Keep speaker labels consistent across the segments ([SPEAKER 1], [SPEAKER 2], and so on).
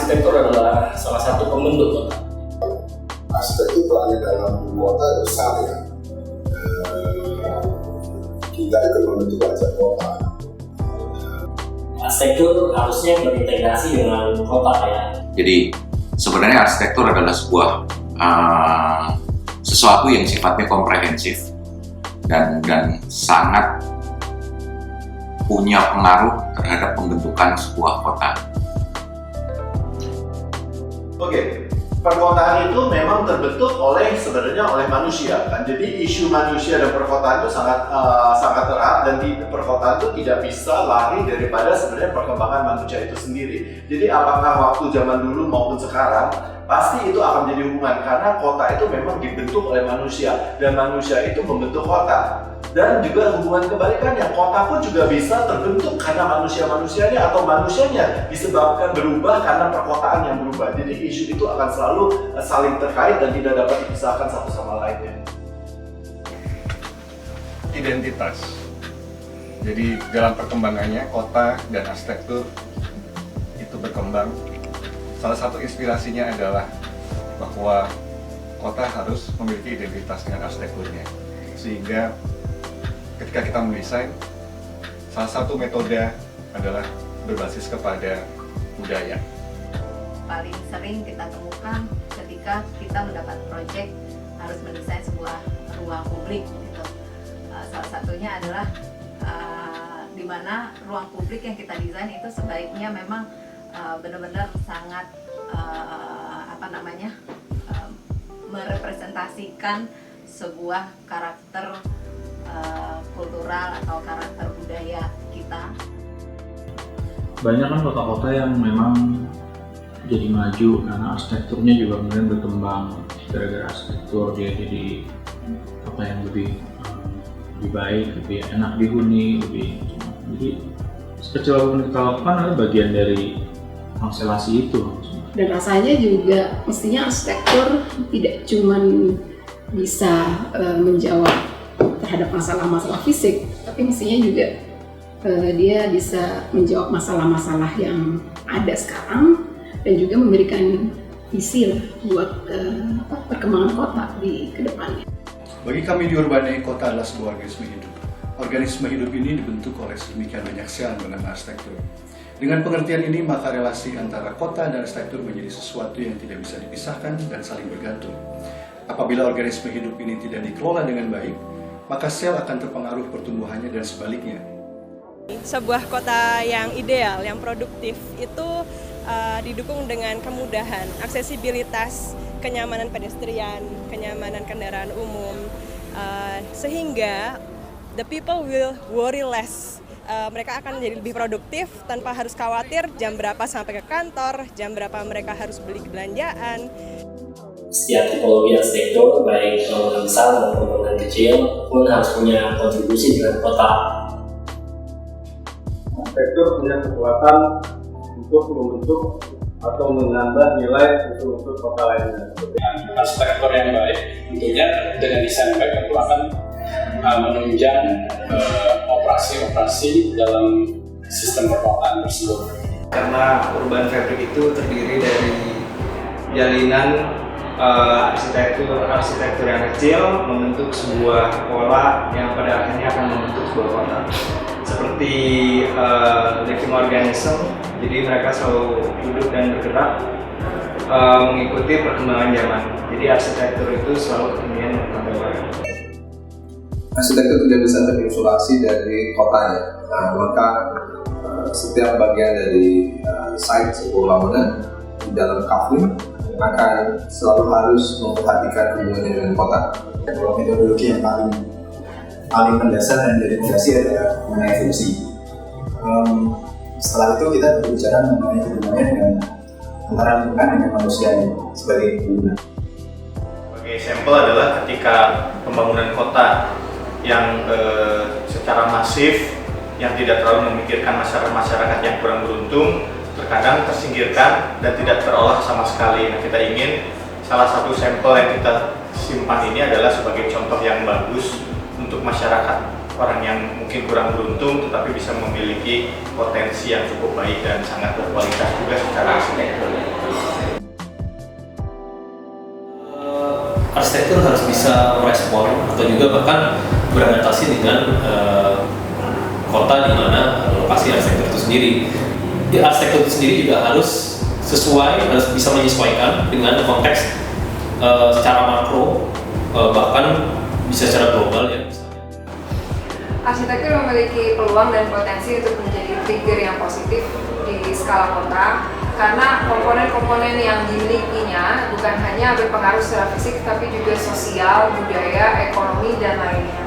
[SPEAKER 1] arsitektur adalah salah satu pembentuk kota.
[SPEAKER 2] Arsitektur perannya dalam kota besar ya. Kita itu membentuk wajah kota.
[SPEAKER 1] Arsitektur harusnya berintegrasi dengan kota ya.
[SPEAKER 3] Jadi sebenarnya arsitektur adalah sebuah sesuatu yang sifatnya komprehensif dan sangat punya pengaruh terhadap pembentukan sebuah kota.
[SPEAKER 4] Oke, perkotaan itu memang terbentuk sebenarnya oleh manusia kan. Jadi isu manusia dan perkotaan itu sangat erat, dan di perkotaan itu tidak bisa lari daripada sebenarnya perkembangan manusia itu sendiri. Jadi apakah waktu zaman dulu maupun sekarang, pasti itu akan menjadi hubungan, karena kota itu memang dibentuk oleh manusia dan manusia itu membentuk kota. Dan juga hubungan kebalikannya, kota pun juga bisa terbentuk karena manusianya atau manusianya disebabkan berubah karena perkotaan yang berubah. Jadi isu itu akan selalu saling terkait dan tidak dapat dipisahkan satu sama lainnya.
[SPEAKER 5] Identitas. Jadi dalam perkembangannya kota dan arsitektur itu berkembang. Salah satu inspirasinya adalah bahwa kota harus memiliki identitas dengan arsitekturnya, sehingga ketika kita mendesain, salah satu metode adalah berbasis kepada budaya.
[SPEAKER 6] Paling sering kita temukan ketika kita mendapat proyek harus mendesain sebuah ruang publik gitu. Salah satunya adalah di mana ruang publik yang kita desain itu sebaiknya memang benar-benar sangat merepresentasikan sebuah karakter kultural atau karakter budaya kita.
[SPEAKER 7] Banyak kan kota-kota yang memang jadi maju karena arsitekturnya juga kemudian berkembang. Gara-gara arsitektur dia jadi apa yang lebih baik, lebih enak dihuni, jadi sekecil apapun kita lakukan adalah bagian dari konstelasi itu.
[SPEAKER 8] Dan rasanya juga mestinya arsitektur tidak cuma bisa menjawab terhadap masalah-masalah fisik, tapi mestinya juga dia bisa menjawab masalah-masalah yang ada sekarang dan juga memberikan visi lah buat perkembangan kota di kedepannya.
[SPEAKER 9] Bagi kami di Urbane, kota adalah sebuah organisme hidup. Organisme hidup ini dibentuk oleh sedemikian banyak sel bernama arsitektur. Dengan pengertian ini, maka relasi antara kota dan arsitektur menjadi sesuatu yang tidak bisa dipisahkan dan saling bergantung. Apabila organisme hidup ini tidak dikelola dengan baik, maka sel akan terpengaruh pertumbuhannya dan sebaliknya.
[SPEAKER 10] Sebuah kota yang ideal, yang produktif itu didukung dengan kemudahan, aksesibilitas, kenyamanan pedestrian, kenyamanan kendaraan umum, sehingga the people will worry less. Mereka akan menjadi lebih produktif tanpa harus khawatir jam berapa sampai ke kantor, jam berapa mereka harus beli belanjaan.
[SPEAKER 1] Setiap tipologi arsitektur, baik bangunan besar maupun bangunan kecil, pun harus punya kontribusi dengan kota.
[SPEAKER 11] Arsitektur punya kekuatan untuk membentuk atau menambah nilai untuk kota lainnya.
[SPEAKER 12] Arsitektur yang baik tentunya dengan desain yang baik tentu akan menunjang operasi dalam sistem perkotaan tersebut.
[SPEAKER 13] Karena urban fabric itu terdiri dari jalinan arsitektur yang kecil membentuk sebuah pola yang pada akhirnya akan membentuk sebuah kota. Seperti living organism, jadi mereka selalu hidup dan bergerak mengikuti perkembangan zaman. Jadi arsitektur itu selalu kekinian dan kontemporer.
[SPEAKER 2] Arsitektur tidak bisa terisolasi dari kotanya. Maka setiap bagian dari site sebuah bangunan di dalam kafling akan selalu harus memperhatikan hubungannya dengan kota. Metodologi yang paling mendasar dan diidentifikasi adalah mengenai fungsi. Setelah itu kita berbicara mengenai hubungannya dengan antara lingkungan dengan manusia sebagai pengguna.
[SPEAKER 4] Sebagai sampel adalah ketika pembangunan kota yang secara masif, yang tidak terlalu memikirkan masyarakat yang kurang beruntung, terkadang tersingkirkan dan tidak terolah sama sekali. Nah, kita ingin salah satu sampel yang kita simpan ini adalah sebagai contoh yang bagus untuk masyarakat.
[SPEAKER 13] orang yang mungkin kurang beruntung tetapi bisa memiliki potensi yang cukup baik dan sangat berkualitas juga secara arsitektur.
[SPEAKER 14] Arsitektur harus bisa merespon atau juga bahkan beradaptasi dengan kota di mana lokasi arsitektur itu sendiri. Arsitektur itu sendiri juga harus sesuai, harus bisa menyesuaikan dengan konteks secara makro, bahkan bisa secara global ya.
[SPEAKER 15] Arsitektur memiliki peluang dan potensi untuk menjadi trigger yang positif di skala kota karena komponen-komponen yang dimilikinya bukan hanya berpengaruh secara fisik tapi juga sosial, budaya, ekonomi, dan lainnya.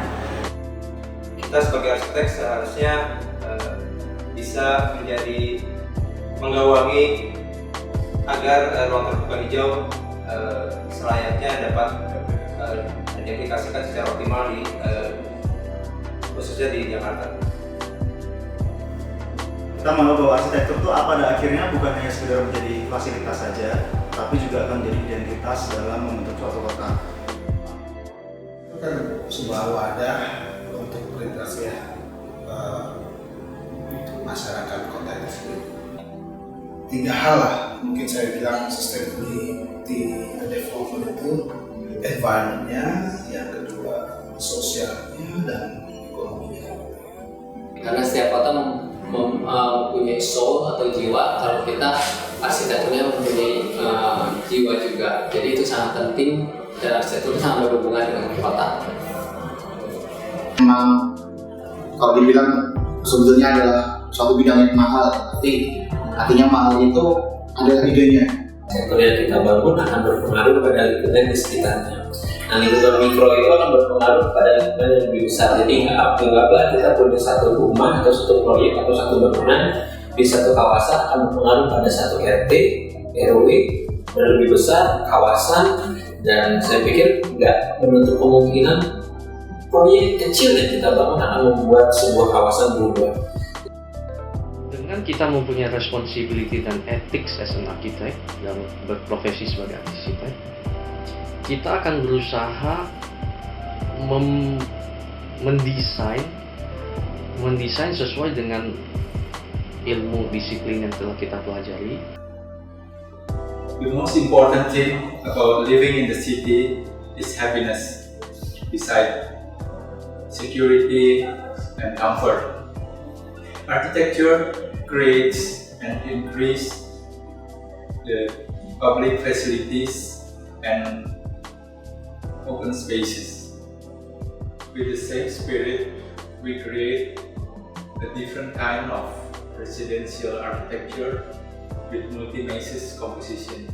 [SPEAKER 16] Kita sebagai arsitek seharusnya bisa menjadi menggawangi agar ruang terbuka hijau selayaknya dapat diaplikasikan secara optimal di khususnya di Jakarta.
[SPEAKER 17] Kita menganggap bahwa arsitektur itu pada akhirnya bukan hanya sekedar menjadi fasilitas saja, tapi juga akan menjadi identitas dalam membentuk suatu kota.
[SPEAKER 18] Itu kan sebuah wadah untuk berinteraksi masyarakat kota itu sendiri. 3 hal lah mungkin saya bilang sustainability development itu, environment-nya, yang kedua sosialnya, dan ekonominya.
[SPEAKER 19] Karena setiap kota mempunyai soul atau jiwa, kalau kita arsitekturnya mempunyai jiwa juga. Jadi itu sangat penting dan arsitektur itu sangat berhubungan dengan kota.
[SPEAKER 20] Memang kalau dibilang sebetulnya adalah suatu bidang yang mahal, tapi artinya mahal itu adalah idenya.
[SPEAKER 1] Sektor yang kita bangun akan berpengaruh pada lingkungan di sekitarnya. Nah, lingkungan mikro itu akan berpengaruh pada lingkungan yang lebih besar. Jadi anggaplah kita punya satu rumah atau satu proyek atau satu bangunan di satu kawasan akan berpengaruh pada satu RT, RW, dan lebih besar kawasan. Dan saya pikir nggak menutup kemungkinan proyek kecil yang kita bangun akan membuat sebuah kawasan berubah.
[SPEAKER 21] Dengan kita mempunyai responsibility dan ethics as an architect yang berprofesi sebagai arsitek, kita akan berusaha mendesain sesuai dengan ilmu disiplin yang telah kita pelajari.
[SPEAKER 22] The most important thing about living in the city is happiness, beside security and comfort. Architecture creates and increase the public facilities and open spaces. With the same spirit, we create a different kind of residential architecture with multi-mazes compositions.